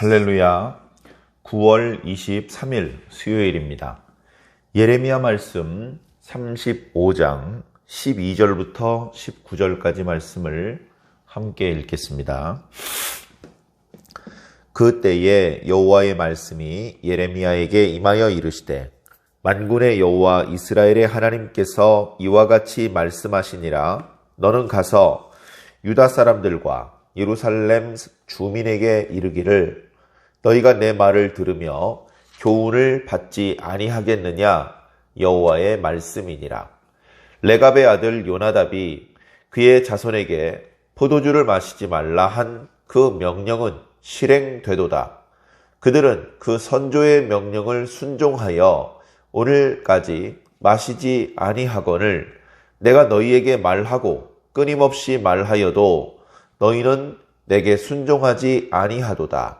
할렐루야. 9월 23일 수요일입니다. 예레미야 말씀 35장 12절부터 19절까지 말씀을 함께 읽겠습니다. 그때에 여호와의 말씀이 예레미야에게 임하여 이르시되, 만군의 여호와 이스라엘의 하나님께서 이와 같이 말씀하시니라. 너는 가서 유다 사람들과 예루살렘 주민에게 이르기를, 너희가 내 말을 들으며 교훈을 받지 아니하겠느냐? 여호와의 말씀이니라. 레갑의 아들 요나답이 그의 자손에게 포도주를 마시지 말라 한 그 명령은 실행되도다. 그들은 그 선조의 명령을 순종하여 오늘까지 마시지 아니하거늘 내가 너희에게 말하고 끊임없이 말하여도 너희는 내게 순종하지 아니하도다.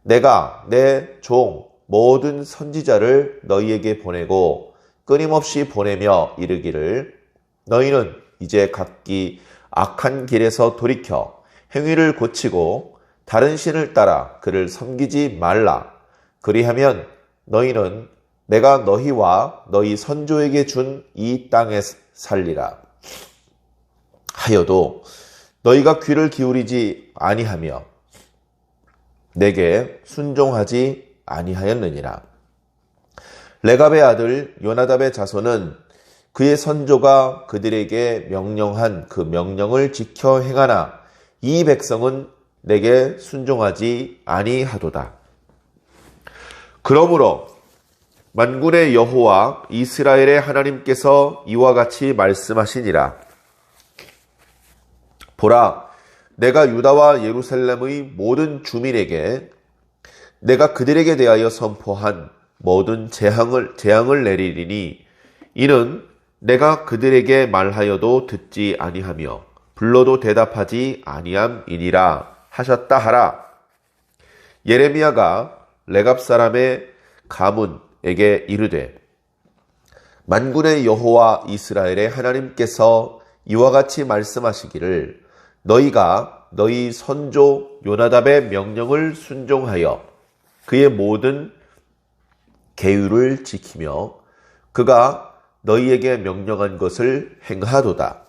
내가 내 종 모든 선지자를 너희에게 보내고 끊임없이 보내며 이르기를, 너희는 이제 각기 악한 길에서 돌이켜 행위를 고치고 다른 신을 따라 그를 섬기지 말라. 그리하면 너희는 내가 너희와 너희 선조에게 준 이 땅에 살리라. 하여도 너희가 귀를 기울이지 아니하며 내게 순종하지 아니하였느니라. 레갑의 아들 요나답의 자손은 그의 선조가 그들에게 명령한 그 명령을 지켜 행하나 이 백성은 내게 순종하지 아니하도다. 그러므로 만군의 여호와 이스라엘의 하나님께서 이와 같이 말씀하시니라. 보라, 내가 유다와 예루살렘의 모든 주민에게 내가 그들에게 대하여 선포한 모든 재앙을 내리리니, 이는 내가 그들에게 말하여도 듣지 아니하며 불러도 대답하지 아니함이니라 하셨다 하라. 예레미야가 레갑 사람의 가문에게 이르되, 만군의 여호와 이스라엘의 하나님께서 이와 같이 말씀하시기를, 너희가 너희 선조 요나답의 명령을 순종하여 그의 모든 계율을 지키며 그가 너희에게 명령한 것을 행하도다.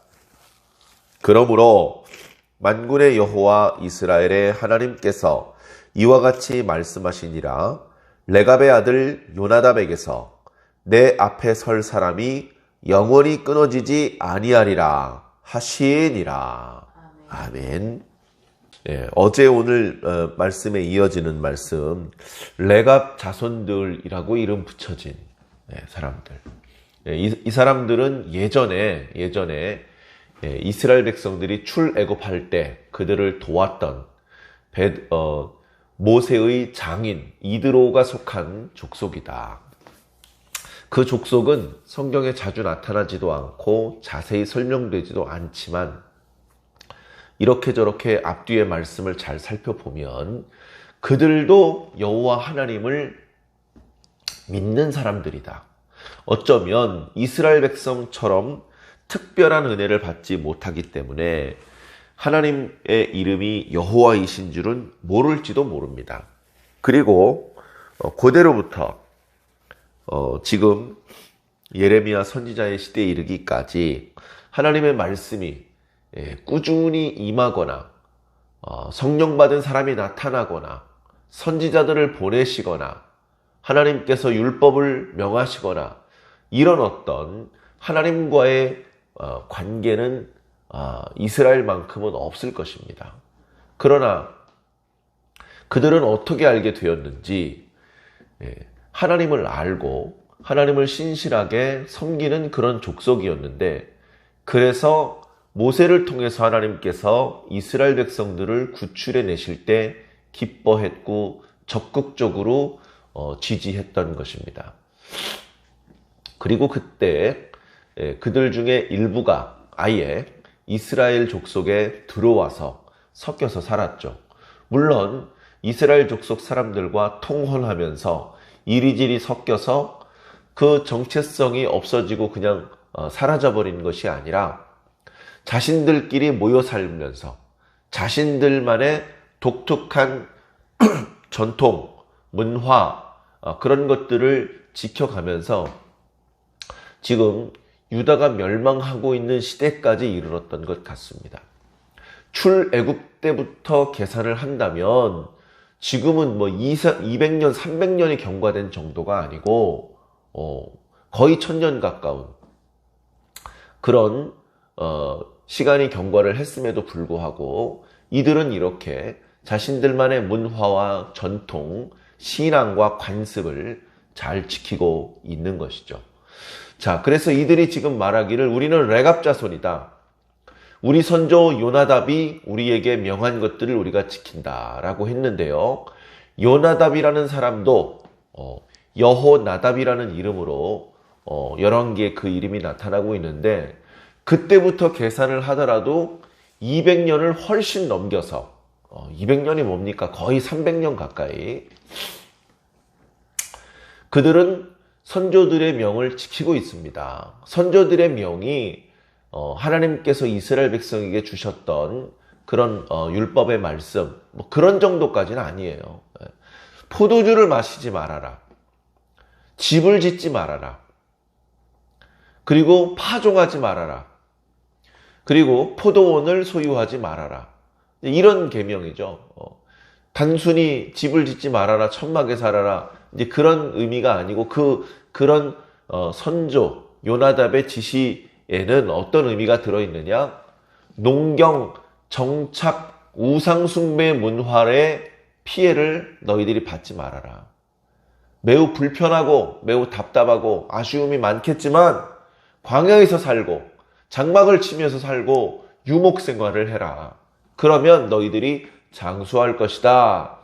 그러므로 만군의 여호와 이스라엘의 하나님께서 이와 같이 말씀하시니라. 레갑의 아들 요나답에게서 내 앞에 설 사람이 영원히 끊어지지 아니하리라 하시니라. 아멘. 어제 오늘 말씀에 이어지는 말씀, 레갑 자손들이라고 이름 붙여진 사람들. 이 사람들은 예전에 이스라엘 백성들이 출애굽할 때 그들을 도왔던 모세의 장인 이드로가 속한 족속이다. 그 족속은 성경에 자주 나타나지도 않고 자세히 설명되지도 않지만, 이렇게 저렇게 앞뒤의 말씀을 잘 살펴보면 그들도 여호와 하나님을 믿는 사람들이다. 어쩌면 이스라엘 백성처럼 특별한 은혜를 받지 못하기 때문에 하나님의 이름이 여호와이신 줄은 모를지도 모릅니다. 그리고 그대로부터 지금 예레미야 선지자의 시대에 이르기까지 하나님의 말씀이 꾸준히 임하거나 성령 받은 사람이 나타나거나 선지자들을 보내시거나 하나님께서 율법을 명하시거나 이런 어떤 하나님과의 관계는 이스라엘만큼은 없을 것입니다. 그러나 그들은 어떻게 알게 되었는지, 하나님을 알고 하나님을 신실하게 섬기는 그런 족속이었는데, 그래서 모세를 통해서 하나님께서 이스라엘 백성들을 구출해 내실 때 기뻐했고 적극적으로 지지했던 것입니다. 그리고 그때 그들 중에 일부가 아예 이스라엘 족속에 들어와서 섞여서 살았죠. 물론 이스라엘 족속 사람들과 통혼하면서 이리저리 섞여서 그 정체성이 없어지고 그냥 사라져버린 것이 아니라 자신들끼리 모여 살면서 자신들만의 독특한 전통, 문화, 그런 것들을 지켜가면서 지금 유다가 멸망하고 있는 시대까지 이르렀던 것 같습니다. 출애굽 때부터 계산을 한다면 지금은 뭐 200년, 300년이 경과된 정도가 아니고 거의 1000년 가까운 그런 시간이 경과를 했음에도 불구하고 이들은 이렇게 자신들만의 문화와 전통, 신앙과 관습을 잘 지키고 있는 것이죠. 자, 그래서 이들이 지금 말하기를 우리는 레갑 자손이다. 우리 선조 요나답이 우리에게 명한 것들을 우리가 지킨다라고 했는데요. 요나답이라는 사람도 여호나답이라는 이름으로 열왕기에 그 이름이 나타나고 있는데 그때부터 계산을 하더라도 200년을 훨씬 넘겨서 200년이 뭡니까? 거의 300년 가까이 그들은 선조들의 명을 지키고 있습니다. 선조들의 명이 하나님께서 이스라엘 백성에게 주셨던 그런 율법의 말씀 뭐 그런 정도까지는 아니에요. 포도주를 마시지 말아라. 집을 짓지 말아라. 그리고 파종하지 말아라. 그리고 포도원을 소유하지 말아라. 이런 계명이죠. 단순히 집을 짓지 말아라, 천막에 살아라. 이제 그런 의미가 아니고 그런 선조 요나답의 지시에는 어떤 의미가 들어있느냐? 농경, 정착, 우상숭배 문화의 피해를 너희들이 받지 말아라. 매우 불편하고 매우 답답하고 아쉬움이 많겠지만 광야에서 살고 장막을 치면서 살고 유목 생활을 해라. 그러면 너희들이 장수할 것이다.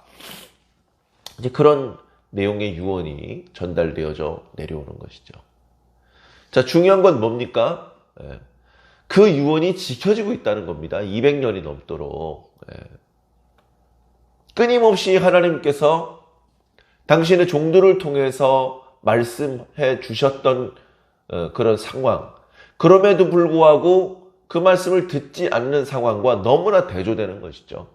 이제 그런 내용의 유언이 전달되어져 내려오는 것이죠. 자, 중요한 건 뭡니까? 그 유언이 지켜지고 있다는 겁니다. 200년이 넘도록. 끊임없이 하나님께서 당신의 종들을 통해서 말씀해 주셨던 그런 상황. 그럼에도 불구하고 그 말씀을 듣지 않는 상황과 너무나 대조되는 것이죠.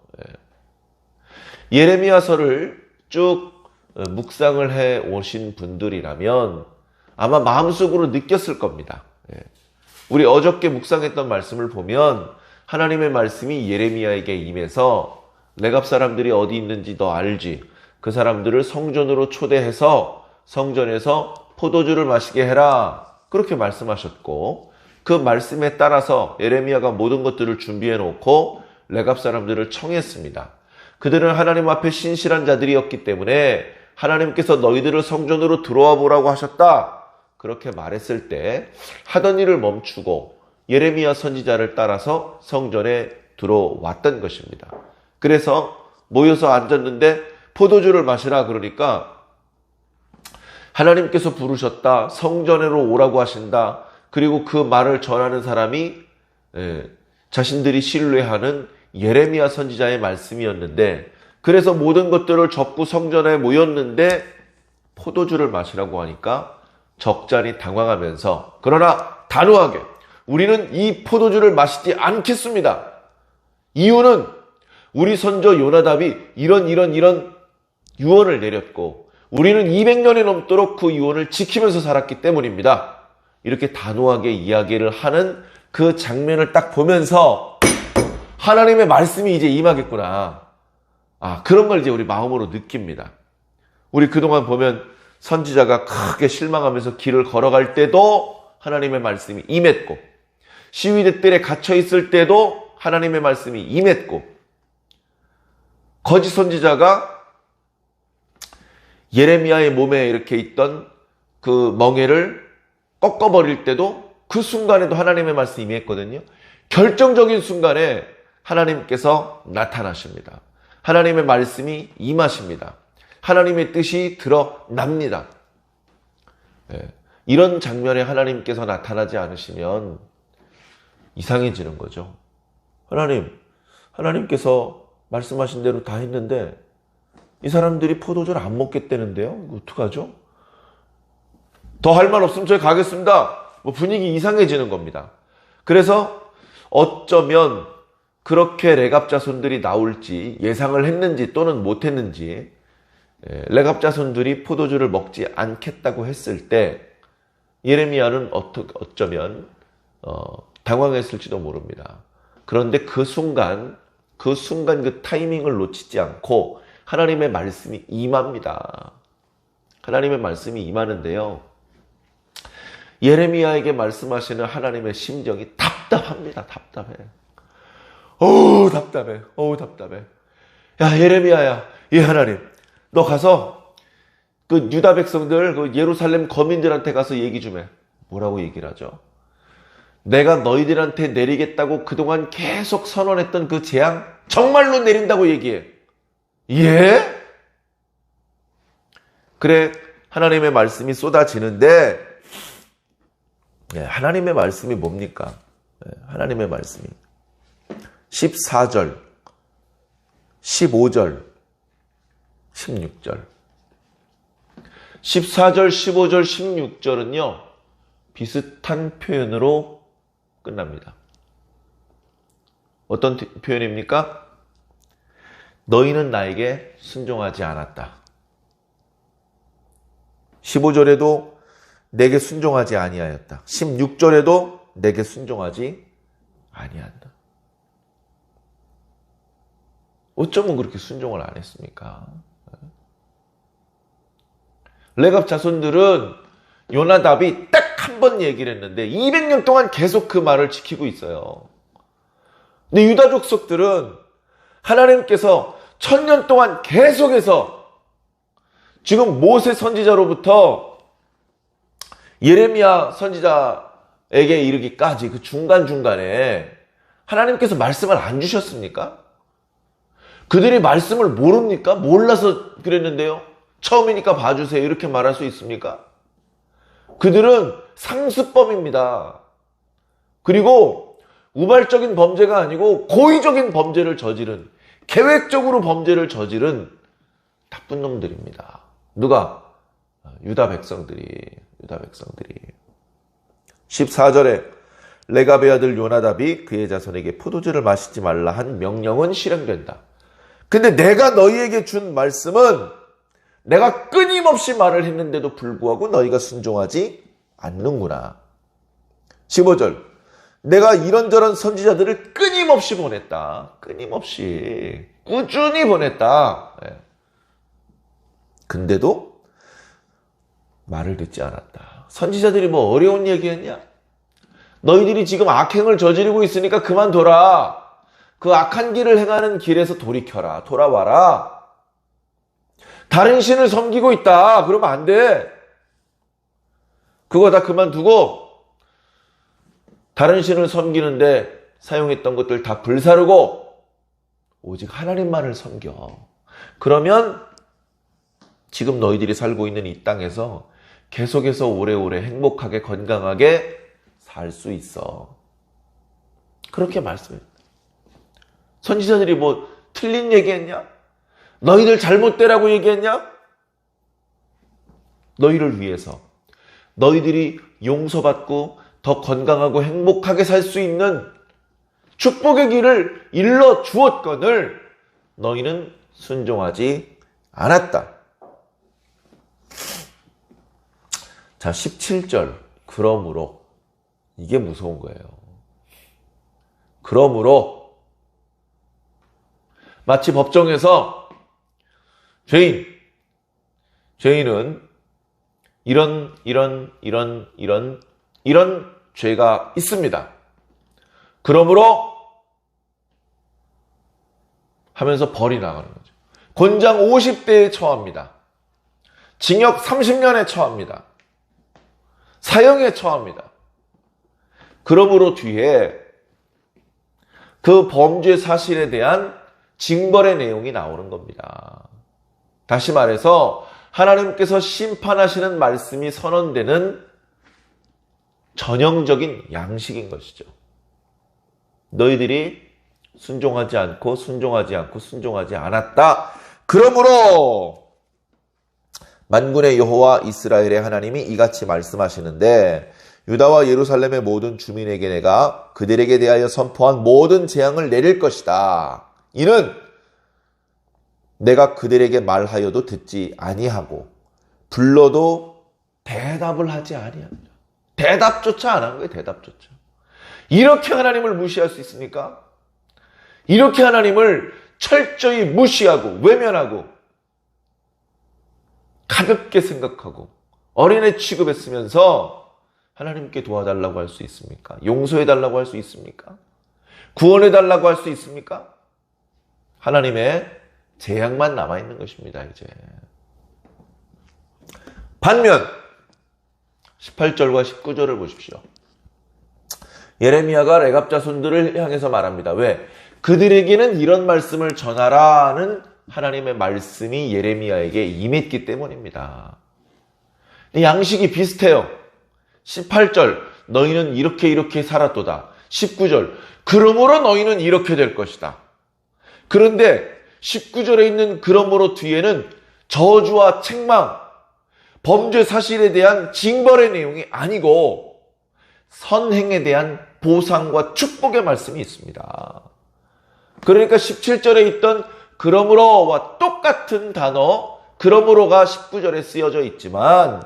예레미야서를 쭉 묵상을 해 오신 분들이라면 아마 마음속으로 느꼈을 겁니다. 우리 어저께 묵상했던 말씀을 보면 하나님의 말씀이 예레미야에게 임해서 레갑 사람들이 어디 있는지 너 알지? 그 사람들을 성전으로 초대해서 성전에서 포도주를 마시게 해라. 그렇게 말씀하셨고 그 말씀에 따라서 예레미야가 모든 것들을 준비해 놓고 레갑 사람들을 청했습니다. 그들은 하나님 앞에 신실한 자들이었기 때문에 하나님께서 너희들을 성전으로 들어와 보라고 하셨다. 그렇게 말했을 때 하던 일을 멈추고 예레미야 선지자를 따라서 성전에 들어왔던 것입니다. 그래서 모여서 앉았는데 포도주를 마시라 그러니까 하나님께서 부르셨다. 성전으로 오라고 하신다. 그리고 그 말을 전하는 사람이 자신들이 신뢰하는 예레미야 선지자의 말씀이었는데 그래서 모든 것들을 접고 성전에 모였는데 포도주를 마시라고 하니까 적잖이 당황하면서 그러나 단호하게 우리는 이 포도주를 마시지 않겠습니다. 이유는 우리 선조 요나답이 이런 유언을 내렸고 우리는 200년이 넘도록 그 유언을 지키면서 살았기 때문입니다. 이렇게 단호하게 이야기를 하는 그 장면을 딱 보면서 하나님의 말씀이 이제 임하겠구나. 그런 걸 이제 우리 마음으로 느낍니다. 우리 그동안 보면 선지자가 크게 실망하면서 길을 걸어갈 때도 하나님의 말씀이 임했고 시위대들에 갇혀 있을 때도 하나님의 말씀이 임했고 거짓 선지자가 예레미야의 몸에 이렇게 있던 그 멍에를 꺾어버릴 때도 그 순간에도 하나님의 말씀이 임했거든요. 결정적인 순간에 하나님께서 나타나십니다. 하나님의 말씀이 임하십니다. 하나님의 뜻이 드러납니다. 이런 장면에 하나님께서 나타나지 않으시면 이상해지는 거죠. 하나님께서 말씀하신 대로 다 했는데 이 사람들이 포도주를 안 먹겠다는데요? 어떡하죠? 더 할 말 없으면 저희 가겠습니다. 분위기 이상해지는 겁니다. 그래서 어쩌면 그렇게 레갑 자손들이 나올지 예상을 했는지 또는 못했는지 레갑 자손들이 포도주를 먹지 않겠다고 했을 때 예레미야는 어쩌면 당황했을지도 모릅니다. 그런데 그 순간 그 타이밍을 놓치지 않고 하나님의 말씀이 임합니다. 하나님의 말씀이 임하는데요. 예레미야에게 말씀하시는 하나님의 심정이 답답합니다. 답답해. 답답해. 야, 예레미야야. 예, 하나님. 너 가서 그 유다 백성들, 그 예루살렘 거민들한테 가서 얘기 좀 해. 뭐라고 얘기를 하죠? 내가 너희들한테 내리겠다고 그동안 계속 선언했던 그 재앙 정말로 내린다고 얘기해. 예? 그래, 하나님의 말씀이 쏟아지는데, 하나님의 말씀이 뭡니까? 하나님의 말씀이 14절, 15절, 16절. 14절, 15절, 16절은요, 비슷한 표현으로 끝납니다. 어떤 표현입니까? 너희는 나에게 순종하지 않았다. 15절에도 내게 순종하지 아니하였다. 16절에도 내게 순종하지 아니한다. 어쩌면 그렇게 순종을 안 했습니까? 레갑 자손들은 요나답이 딱 한 번 얘기를 했는데 200년 동안 계속 그 말을 지키고 있어요. 근데 유다 족속들은 하나님께서 1000년 동안 계속해서 지금 모세 선지자로부터 예레미야 선지자에게 이르기까지 그 중간중간에 하나님께서 말씀을 안 주셨습니까? 그들이 말씀을 모릅니까? 몰라서 그랬는데요. 처음이니까 봐주세요. 이렇게 말할 수 있습니까? 그들은 상습범입니다. 그리고 우발적인 범죄가 아니고 고의적인 범죄를 저지른, 계획적으로 범죄를 저지른 나쁜 놈들입니다. 누가? 유다 백성들이. 14절에 레갑의 아들 요나답이 그의 자손에게 포도주를 마시지 말라 한 명령은 실행된다. 근데 내가 너희에게 준 말씀은 내가 끊임없이 말을 했는데도 불구하고 너희가 순종하지 않는구나. 15절. 내가 이런저런 선지자들을 끊임없이 보냈다. 끊임없이. 꾸준히 보냈다. 근데도 말을 듣지 않았다. 선지자들이 뭐 어려운 얘기했냐? 너희들이 지금 악행을 저지르고 있으니까 그만둬라. 그 악한 길을 행하는 길에서 돌이켜라. 돌아와라. 다른 신을 섬기고 있다. 그러면 안 돼. 그거 다 그만두고 다른 신을 섬기는데 사용했던 것들 다 불사르고 오직 하나님만을 섬겨. 그러면 지금 너희들이 살고 있는 이 땅에서 계속해서 오래오래 행복하게 건강하게 살 수 있어. 그렇게 말씀해요. 선지자들이 뭐 틀린 얘기했냐? 너희들 잘못되라고 얘기했냐? 너희를 위해서 너희들이 용서받고 더 건강하고 행복하게 살 수 있는 축복의 길을 일러 주었거늘 너희는 순종하지 않았다. 자, 17절. 그러므로. 이게 무서운 거예요. 그러므로 마치 법정에서 죄인은 이런 죄가 있습니다. 그러므로 하면서 벌이 나가는 거죠. 곤장 50대에 처합니다. 징역 30년에 처합니다. 사형에 처합니다. 그러므로 뒤에 그 범죄 사실에 대한 징벌의 내용이 나오는 겁니다. 다시 말해서 하나님께서 심판하시는 말씀이 선언되는 전형적인 양식인 것이죠. 너희들이 순종하지 않았다. 그러므로 만군의 여호와 이스라엘의 하나님이 이같이 말씀하시는데 유다와 예루살렘의 모든 주민에게 내가 그들에게 대하여 선포한 모든 재앙을 내릴 것이다. 이는 내가 그들에게 말하여도 듣지 아니하고 불러도 대답을 하지 아니합니다. 대답조차 안 한 거예요. 대답조차. 이렇게 하나님을 무시할 수 있습니까? 이렇게 하나님을 철저히 무시하고 외면하고 가볍게 생각하고 어린애 취급했으면서 하나님께 도와달라고 할 수 있습니까? 용서해달라고 할 수 있습니까? 구원해달라고 할 수 있습니까? 하나님의 재앙만 남아있는 것입니다. 이제 반면 18절과 19절을 보십시오. 예레미야가 레갑 자손들을 향해서 말합니다. 왜? 그들에게는 이런 말씀을 전하라는 하나님의 말씀이 예레미야에게 임했기 때문입니다. 양식이 비슷해요. 18절 너희는 이렇게 살았도다. 19절 그러므로 너희는 이렇게 될 것이다. 그런데 19절에 있는 그러므로 뒤에는 저주와 책망, 범죄 사실에 대한 징벌의 내용이 아니고 선행에 대한 보상과 축복의 말씀이 있습니다. 그러니까 17절에 있던 그러므로와 똑같은 단어 그러므로가 19절에 쓰여져 있지만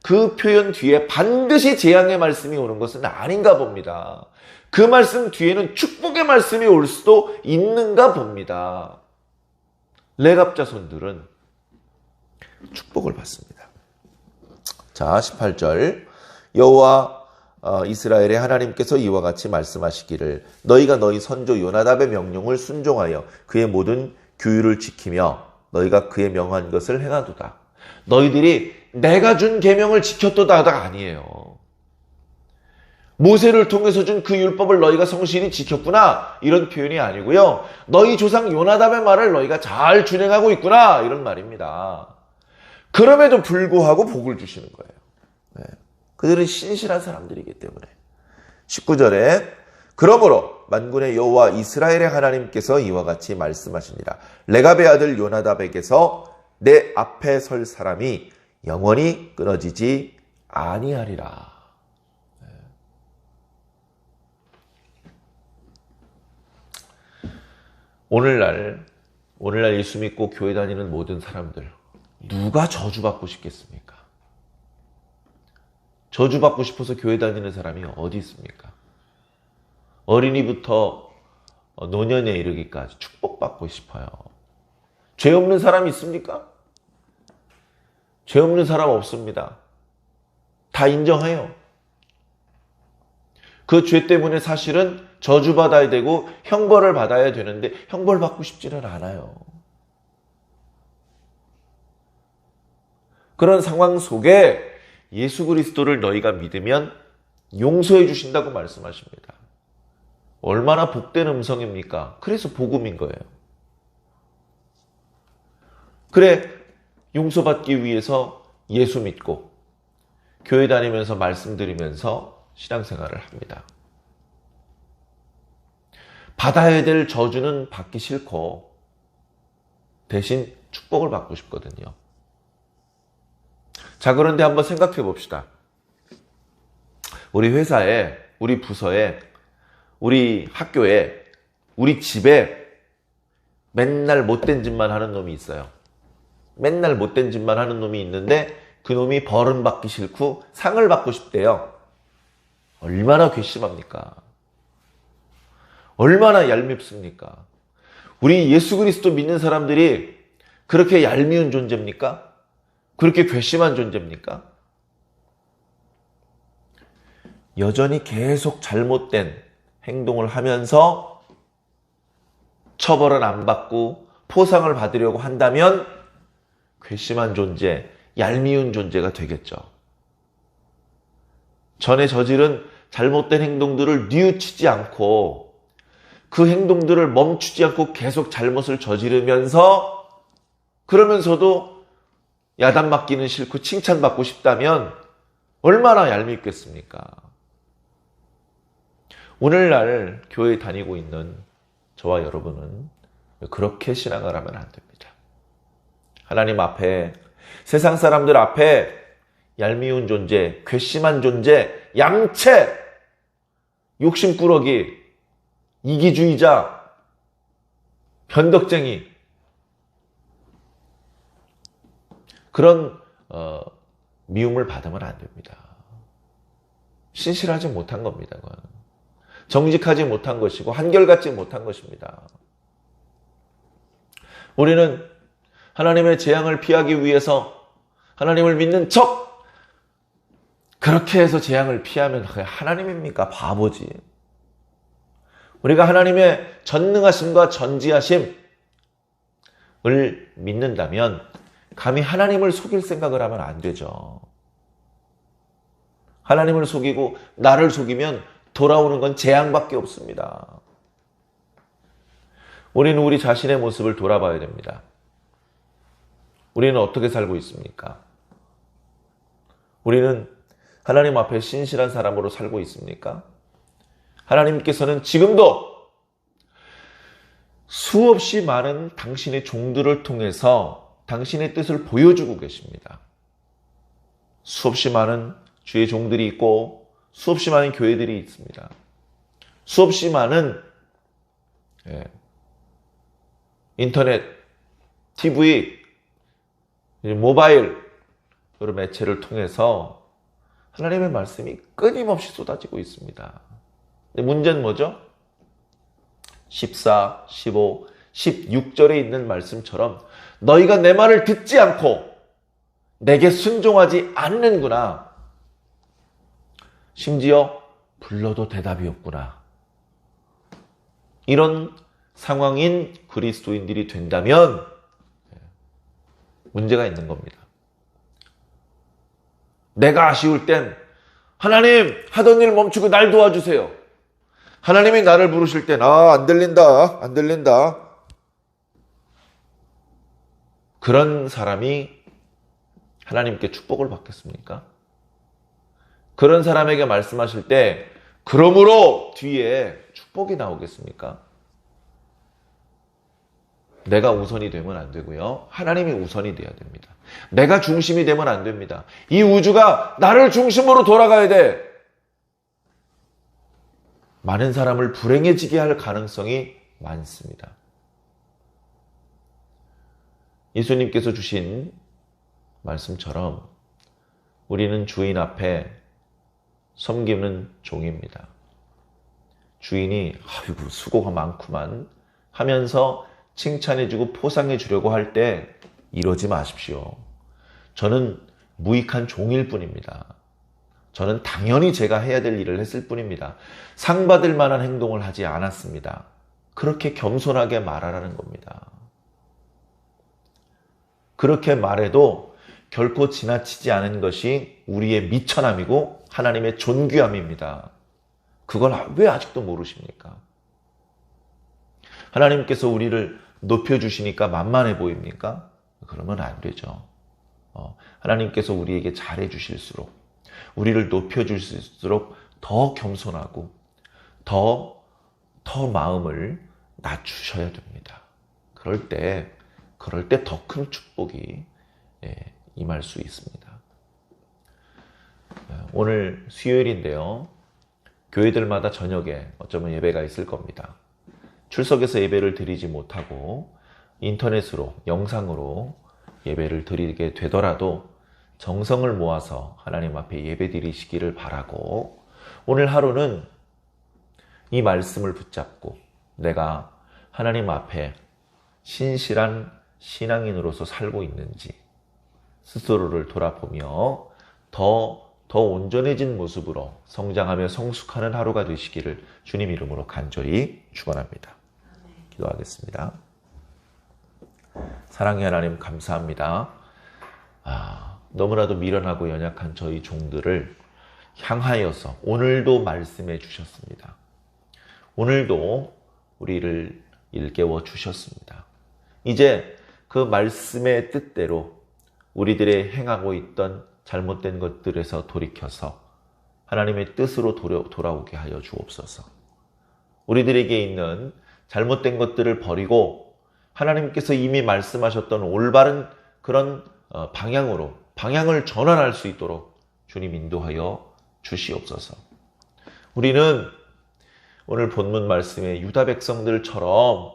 그 표현 뒤에 반드시 재앙의 말씀이 오는 것은 아닌가 봅니다. 그 말씀 뒤에는 축복의 말씀이 올 수도 있는가 봅니다. 레갑 자손들은 축복을 받습니다. 자, 18절 여호와 이스라엘의 하나님께서 이와 같이 말씀하시기를 너희가 너희 선조 요나답의 명령을 순종하여 그의 모든 규율을 지키며 너희가 그의 명한 것을 행하도다. 너희들이 내가 준 계명을 지켰도다가 아니에요. 모세를 통해서 준 그 율법을 너희가 성실히 지켰구나 이런 표현이 아니고요. 너희 조상 요나답의 말을 너희가 잘 준행하고 있구나 이런 말입니다. 그럼에도 불구하고 복을 주시는 거예요. 네. 그들은 신실한 사람들이기 때문에. 19절에 그러므로 만군의 여호와 이스라엘의 하나님께서 이와 같이 말씀하시니라. 레갑의 아들 요나답에게서 내 앞에 설 사람이 영원히 끊어지지 아니하리라. 네. 오늘날 예수 믿고 교회 다니는 모든 사람들 누가 저주받고 싶겠습니까? 저주받고 싶어서 교회 다니는 사람이 어디 있습니까? 어린이부터 노년에 이르기까지 축복받고 싶어요. 죄 없는 사람이 있습니까? 죄 없는 사람 없습니다. 다 인정해요. 그 죄 때문에 사실은 저주받아야 되고 형벌을 받아야 되는데 형벌 받고 싶지는 않아요. 그런 상황 속에 예수 그리스도를 너희가 믿으면 용서해 주신다고 말씀하십니다. 얼마나 복된 음성입니까? 그래서 복음인 거예요. 그래, 용서받기 위해서 예수 믿고 교회 다니면서 말씀드리면서 신앙생활을 합니다. 받아야 될 저주는 받기 싫고 대신 축복을 받고 싶거든요. 자, 그런데 한번 생각해 봅시다. 우리 회사에, 우리 부서에, 우리 학교에, 우리 집에 맨날 못된 짓만 하는 놈이 있어요. 맨날 못된 짓만 하는 놈이 있는데 그 놈이 벌은 받기 싫고 상을 받고 싶대요. 얼마나 괘씸합니까? 얼마나 얄밉습니까? 우리 예수 그리스도 믿는 사람들이 그렇게 얄미운 존재입니까? 그렇게 괘씸한 존재입니까? 여전히 계속 잘못된 행동을 하면서 처벌은 안 받고 포상을 받으려고 한다면 괘씸한 존재, 얄미운 존재가 되겠죠. 전에 저지른 잘못된 행동들을 뉘우치지 않고 그 행동들을 멈추지 않고 계속 잘못을 저지르면서 그러면서도 야단맞기는 싫고 칭찬받고 싶다면 얼마나 얄밉겠습니까? 오늘날 교회 다니고 있는 저와 여러분은 그렇게 신앙을 하면 안 됩니다. 하나님 앞에, 세상 사람들 앞에 얄미운 존재, 괘씸한 존재, 양채, 욕심꾸러기, 이기주의자, 변덕쟁이 그런 미움을 받으면 안 됩니다. 신실하지 못한 겁니다. 그건. 정직하지 못한 것이고 한결같지 못한 것입니다. 우리는 하나님의 재앙을 피하기 위해서 하나님을 믿는 척 그렇게 해서 재앙을 피하면 그게 하나님입니까? 바보지. 우리가 하나님의 전능하심과 전지하심을 믿는다면 감히 하나님을 속일 생각을 하면 안 되죠. 하나님을 속이고 나를 속이면 돌아오는 건 재앙밖에 없습니다. 우리는 우리 자신의 모습을 돌아봐야 됩니다. 우리는 어떻게 살고 있습니까? 우리는 하나님 앞에 신실한 사람으로 살고 있습니까? 하나님께서는 지금도 수없이 많은 당신의 종들을 통해서 당신의 뜻을 보여주고 계십니다. 수없이 많은 주의 종들이 있고 수없이 많은 교회들이 있습니다. 수없이 많은 인터넷, TV, 모바일 여러 매체를 통해서 하나님의 말씀이 끊임없이 쏟아지고 있습니다. 근데 문제는 뭐죠? 14, 15, 16절에 있는 말씀처럼 너희가 내 말을 듣지 않고 내게 순종하지 않는구나. 심지어 불러도 대답이 없구나. 이런 상황인 그리스도인들이 된다면 문제가 있는 겁니다. 내가 아쉬울 땐 하나님 하던 일 멈추고 날 도와주세요. 하나님이 나를 부르실 땐 안 들린다. 그런 사람이 하나님께 축복을 받겠습니까? 그런 사람에게 말씀하실 때 그러므로 뒤에 축복이 나오겠습니까? 내가 우선이 되면 안 되고요. 하나님이 우선이 돼야 됩니다. 내가 중심이 되면 안 됩니다. 이 우주가 나를 중심으로 돌아가야 돼. 많은 사람을 불행해지게 할 가능성이 많습니다. 예수님께서 주신 말씀처럼 우리는 주인 앞에 섬기는 종입니다. 주인이 아이고 수고가 많구만 하면서 칭찬해주고 포상해주려고 할 때 이러지 마십시오. 저는 무익한 종일 뿐입니다. 저는 당연히 제가 해야 될 일을 했을 뿐입니다. 상 받을 만한 행동을 하지 않았습니다. 그렇게 겸손하게 말하라는 겁니다. 그렇게 말해도 결코 지나치지 않은 것이 우리의 미천함이고 하나님의 존귀함입니다. 그걸 왜 아직도 모르십니까? 하나님께서 우리를 높여주시니까 만만해 보입니까? 그러면 안 되죠. 하나님께서 우리에게 잘해주실수록 우리를 높여주실수록 더 겸손하고 더 마음을 낮추셔야 됩니다. 그럴 때 더 큰 축복이 임할 수 있습니다. 오늘 수요일인데요. 교회들마다 저녁에 어쩌면 예배가 있을 겁니다. 출석해서 예배를 드리지 못하고 인터넷으로, 영상으로 예배를 드리게 되더라도 정성을 모아서 하나님 앞에 예배 드리시기를 바라고, 오늘 하루는 이 말씀을 붙잡고 내가 하나님 앞에 신실한 신앙인으로서 살고 있는지 스스로를 돌아보며 더 온전해진 모습으로 성장하며 성숙하는 하루가 되시기를 주님 이름으로 간절히 축원합니다. 기도하겠습니다. 사랑의 하나님 감사합니다. 너무나도 미련하고 연약한 저희 종들을 향하여서 오늘도 말씀해 주셨습니다. 오늘도 우리를 일깨워 주셨습니다. 이제 그 말씀의 뜻대로 우리들의 행하고 있던 잘못된 것들에서 돌이켜서 하나님의 뜻으로 돌아오게 하여 주옵소서. 우리들에게 있는 잘못된 것들을 버리고 하나님께서 이미 말씀하셨던 올바른 그런 방향을 전환할 수 있도록 주님 인도하여 주시옵소서. 우리는 오늘 본문 말씀의 유다 백성들처럼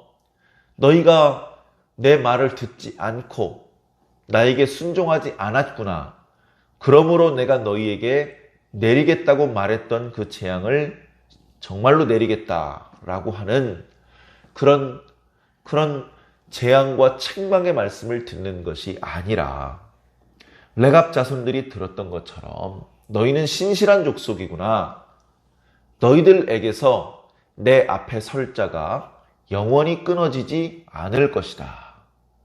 너희가 내 말을 듣지 않고 나에게 순종하지 않았구나. 그러므로 내가 너희에게 내리겠다고 말했던 그 재앙을 정말로 내리겠다라고 하는 그런 재앙과 책망의 말씀을 듣는 것이 아니라 레갑 자손들이 들었던 것처럼 너희는 신실한 족속이구나. 너희들에게서 내 앞에 설 자가 영원히 끊어지지 않을 것이다.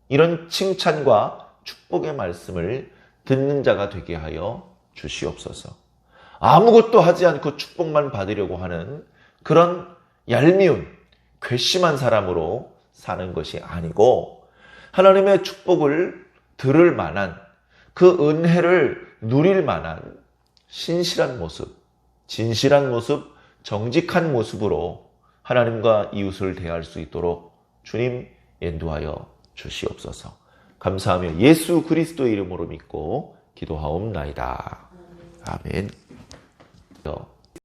이런 칭찬과 축복의 말씀을 듣는 자가 되게 하여 주시옵소서. 아무것도 하지 않고 축복만 받으려고 하는 그런 얄미운 괘씸한 사람으로 사는 것이 아니고 하나님의 축복을 들을 만한 그 은혜를 누릴 만한 신실한 모습, 진실한 모습, 정직한 모습으로 하나님과 이웃을 대할 수 있도록 주님 인도하여 주시옵소서. 감사하며 예수 그리스도의 이름으로 믿고 기도하옵나이다. 아멘.